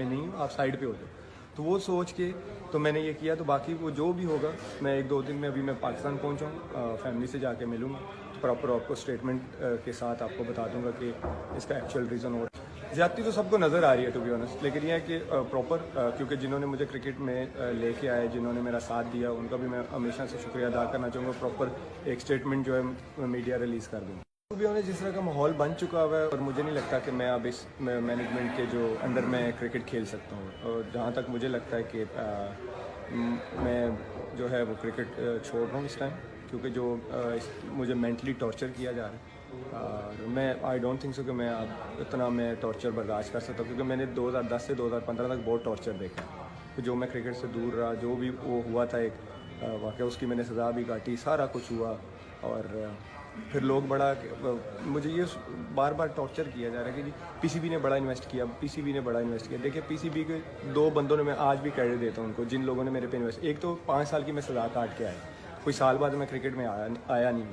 में नहीं हूँ, आप साइड पे हो जाओ। तो वो सोच के तो मैंने ये किया। तो बाकी वो जो भी होगा मैं 1-2 दिन में, अभी मैं पाकिस्तान पहुँचा हूँ, फैमिली से जाके मिलूँगा, तो प्रॉपर आपको स्टेटमेंट के साथ आपको बता दूंगा कि इसका एक्चुअल रीज़न और ज़्यादती तो सबको नज़र आ रही है टू बी ऑनेस्ट। लेकिन यह है कि प्रॉपर क्योंकि जिन्होंने मुझे क्रिकेट में लेके आए, जिन्होंने मेरा साथ दिया, उनका भी मैं हमेशा से शुक्रिया अदा करना चाहूँगा। प्रॉपर एक स्टेटमेंट जो है मीडिया रिलीज़ कर दूँगा। टू बी ऑनेस्ट जिस तरह का माहौल बन चुका हुआ है, और मुझे नहीं लगता कि मैं अब इस मैनेजमेंट के जो अंडर में क्रिकेट खेल सकता हूँ। और जहाँ तक मुझे लगता है कि मैं जो है वो क्रिकेट छोड़ रहा हूँ इस टाइम, क्योंकि जो मुझे मेंटली टॉर्चर किया जा रहा है, और मैं आई डोंट थिंक सो कि मैं अब इतना मैं टॉर्चर बर्दाश्त कर सकता हूँ। क्योंकि मैंने 2010 से 2015 तक बहुत टॉर्चर देखा। तो जो मैं क्रिकेट से दूर रहा, जो भी वो हुआ था एक वाक़या, उसकी मैंने सज़ा भी काटी, सारा कुछ हुआ। और फिर लोग बड़ा मुझे ये बार बार टॉर्चर किया जा रहा है कि जी पीसीबी ने बड़ा इन्वेस्ट किया, पीसीबी ने बड़ा इन्वेस्ट किया। देखिए पीसीबी के 2 बंदों ने, मैं आज भी क्रेडिट देता हूँ उनको, जिन लोगों ने मेरे पे इन्वेस्ट। एक तो 5 साल की मैं सज़ा काट के आया, कोई साल बाद मैं क्रिकेट में आया नहीं।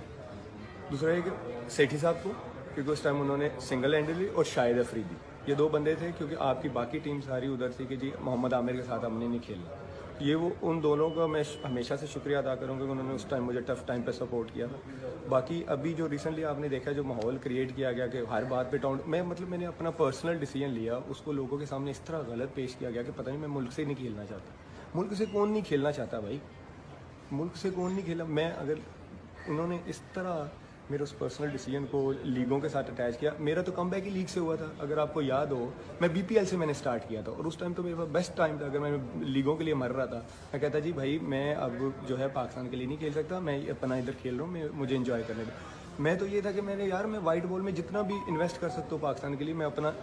दूसरा एक सेठी साहब को, क्योंकि उस टाइम उन्होंने सिंगल हैंडली, और शाहिद अफरीदी, ये 2 बंदे थे। क्योंकि आपकी बाकी टीम सारी उधर थी कि जी मोहम्मद आमिर के साथ हमने नहीं खेला। ये वो उन दोनों का मैं हमेशा से शुक्रिया अदा करूँगा कि उन्होंने उस टाइम मुझे टफ टाइम पे सपोर्ट किया था। बाकी अभी जो रिसेंटली आपने देखा, जो माहौल क्रिएट किया गया कि हर बात पे टाउन, मैंने अपना पर्सनल डिसीजन लिया, उसको लोगों के सामने इस तरह गलत पेश किया गया कि पता नहीं मैं मुल्क से नहीं खेलना चाहता। मुल्क से कौन नहीं खेलना चाहता भाई? मुल्क से कौन नहीं खेला? मैं अगर उन्होंने इस तरह मेरे उस पर्सनल डिसीजन को लीगों के साथ अटैच किया। मेरा तो कमबैक ही लीग से हुआ था, अगर आपको याद हो। मैं बीपीएल से मैंने स्टार्ट किया था, और उस टाइम तो मेरे पास बेस्ट टाइम था। अगर मैं लीगों के लिए मर रहा था, मैं कहता जी भाई मैं अब जो है पाकिस्तान के लिए नहीं खेल सकता, मैं अपना इधर खेल रहा हूँ, मुझे इन्जॉय करने दो। मैं तो ये था कि मैं वाइट बॉल में जितना भी इन्वेस्ट कर सकता हूँ पाकिस्तान के लिए, मैं अपना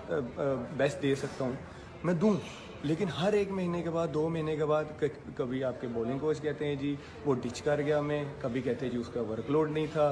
बेस्ट दे सकता हूँ, मैं दूँ। लेकिन हर 1 महीने के बाद, 2 महीने के बाद कभी आपके बॉलिंग कोच कहते हैं जी वो डिच कर गया, मैं कभी कहते हैं जी उसका वर्कलोड नहीं था,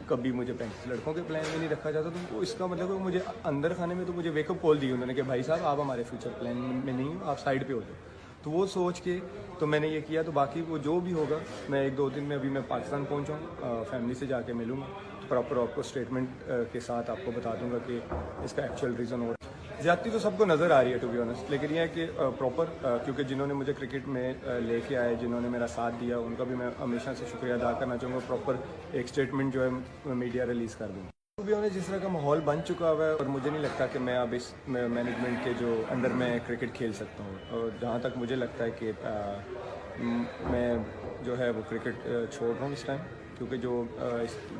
कभी मुझे 35 लड़कों के प्लान में नहीं रखा जाता। तो इसका मतलब मुझे अंदर खाने में तो मुझे वेकअप कॉल दी उन्होंने कि भाई साहब आप हमारे फ्यूचर प्लान में नहीं हो, आप साइड पे हो जाओ। तो वो सोच के तो मैंने ये किया। तो बाकी वो जो भी होगा मैं 1-2 दिन में, अभी मैं पाकिस्तान पहुँचा हूँ, फैमिली से जाके मिलूँगा, तो प्रॉपर आपको स्टेटमेंट के साथ आपको बता दूंगा कि इसका एक्चुअल रीज़न और ज़्यादती तो सबको नज़र आ रही है टू बी ऑनेस्ट। लेकिन यह है कि प्रॉपर क्योंकि जिन्होंने मुझे क्रिकेट में लेके आए, जिन्होंने मेरा साथ दिया, उनका भी मैं हमेशा से शुक्रिया अदा करना चाहूँगा। प्रॉपर एक स्टेटमेंट जो है मीडिया रिलीज़ कर दूँगा। टू बी ऑनेस्ट जिस तरह का माहौल बन चुका हुआ है, और मुझे नहीं लगता कि मैं अब इस मैनेजमेंट के जो अंडर में क्रिकेट खेल सकता हूँ। और जहाँ तक मुझे लगता है कि मैं जो है वो क्रिकेट छोड़ रहा हूँ इस टाइम, क्योंकि जो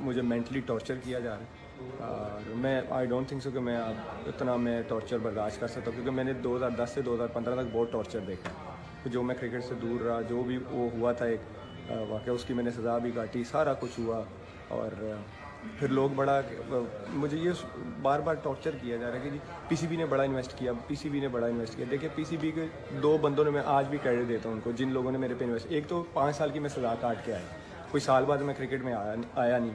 मुझे मेंटली टॉर्चर किया जा रहा है, और मैं आई डोंट थिंक सो कि मैं अब इतना मैं टॉर्चर बर्दाश्त कर सकता हूँ। क्योंकि मैंने 2010 से 2015 तक बहुत टॉर्चर देखा। तो जो मैं क्रिकेट से दूर रहा, जो भी वो हुआ था एक वाक़या, उसकी मैंने सज़ा भी काटी, सारा कुछ हुआ। और फिर लोग बड़ा मुझे ये बार बार टॉर्चर किया जा रहा है कि जी पीसीबी ने बड़ा इन्वेस्ट किया, पीसीबी ने बड़ा इन्वेस्ट किया। देखिए पीसीबी के 2 बंदों ने, मैं आज भी क्रेडिट देता हूँ उनको, जिन लोगों ने मेरे पे इन्वेस्ट। एक तो 5 साल की मैं सज़ा काट के आया, कोई साल बाद मैं क्रिकेट में आया नहीं।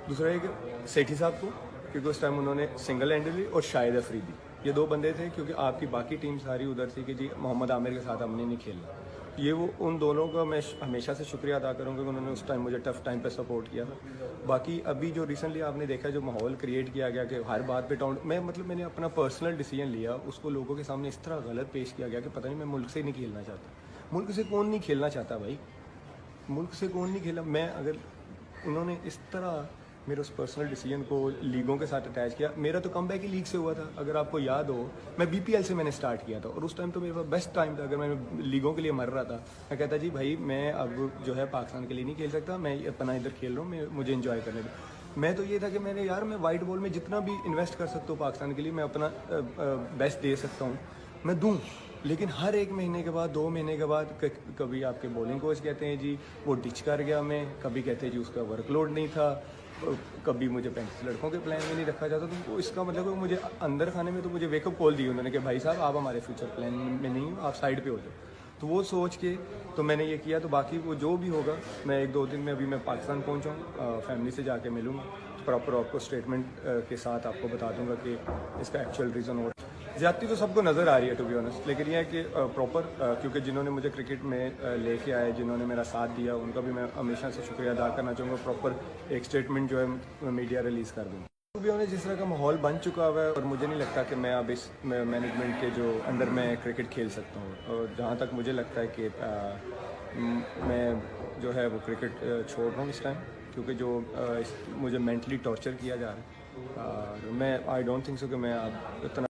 दूसरा एक सेठी साहब को, क्योंकि उस टाइम उन्होंने सिंगल हैंडली, और शाहिद अफरीदी, ये 2 बंदे थे। क्योंकि आपकी बाकी टीम सारी उधर थी कि जी मोहम्मद आमिर के साथ हमने नहीं खेला। ये वो उन दोनों का मैं हमेशा से शुक्रिया अदा करूँगा कि उन्होंने उस टाइम मुझे टफ टाइम पे सपोर्ट किया था। बाकी अभी जो रिसेंटली आपने देखा, जो माहौल क्रिएट किया गया कि हर बात पे टाउन, मैंने अपना पर्सनल डिसीजन लिया, उसको लोगों के सामने इस तरह गलत पेश किया गया कि पता नहीं मैं मुल्क से नहीं खेलना चाहता। मुल्क से कौन नहीं खेलना चाहता भाई? मुल्क से कौन नहीं खेला? मैं अगर उन्होंने इस तरह मेरे उस पर्सनल डिसीजन को लीगों के साथ अटैच किया। मेरा तो कमबैक ही लीग से हुआ था, अगर आपको याद हो। मैं बीपीएल से मैंने स्टार्ट किया था, और उस टाइम तो मेरे पास बेस्ट टाइम था। अगर मैं लीगों के लिए मर रहा था, मैं कहता जी भाई मैं अब जो है पाकिस्तान के लिए नहीं खेल सकता, मैं अपना इधर खेल रहा हूँ, मुझे इन्जॉय करने दो। मैं तो ये था कि मैं वाइट बॉल में जितना भी इन्वेस्ट कर सकता हूँ पाकिस्तान के लिए, मैं अपना बेस्ट दे सकता हूँ, मैं दूँ। लेकिन हर 1 महीने के बाद, 2 महीने के बाद कभी आपके बॉलिंग कोच कहते हैं जी वो डिच कर गया, मैं कभी कहते हैं जी उसका वर्कलोड नहीं था, कभी मुझे 35 लड़कों के प्लान में नहीं रखा जाता। तो इसका मतलब मुझे अंदर खाने में तो मुझे वेकअप कॉल दी उन्होंने कि भाई साहब आप हमारे फ्यूचर प्लान में नहीं हो, आप साइड पे हो जाओ। तो वो सोच के तो मैंने ये किया। तो बाकी वो जो भी होगा मैं 1-2 दिन में, अभी मैं पाकिस्तान पहुँचा हूँ, फैमिली से जाके मिलूँगा, तो प्रॉपर आपको स्टेटमेंट के साथ आपको बता दूंगा कि इसका एक्चुअल रीज़न और ज़्यादती तो सबको नज़र आ रही है टू बी ऑनेस्ट। लेकिन यह है कि प्रॉपर क्योंकि जिन्होंने मुझे क्रिकेट में लेके आए, जिन्होंने मेरा साथ दिया, उनका भी मैं हमेशा से शुक्रिया अदा करना चाहूँगा। प्रॉपर एक स्टेटमेंट जो है मीडिया रिलीज़ कर दूँगा। तो भी जिस तरह का माहौल बन चुका हुआ है और मुझे नहीं लगता कि मैं अब इस मैनेजमेंट के जो अंडर में क्रिकेट खेल सकता हूँ। और जहाँ तक मुझे लगता है कि मैं जो है वो क्रिकेट छोड़ रहा हूँ इस टाइम, क्योंकि जो मुझे मेंटली टॉर्चर किया जा रहा है। मैं आई डोंट थिंक सो कि मैं अब इतना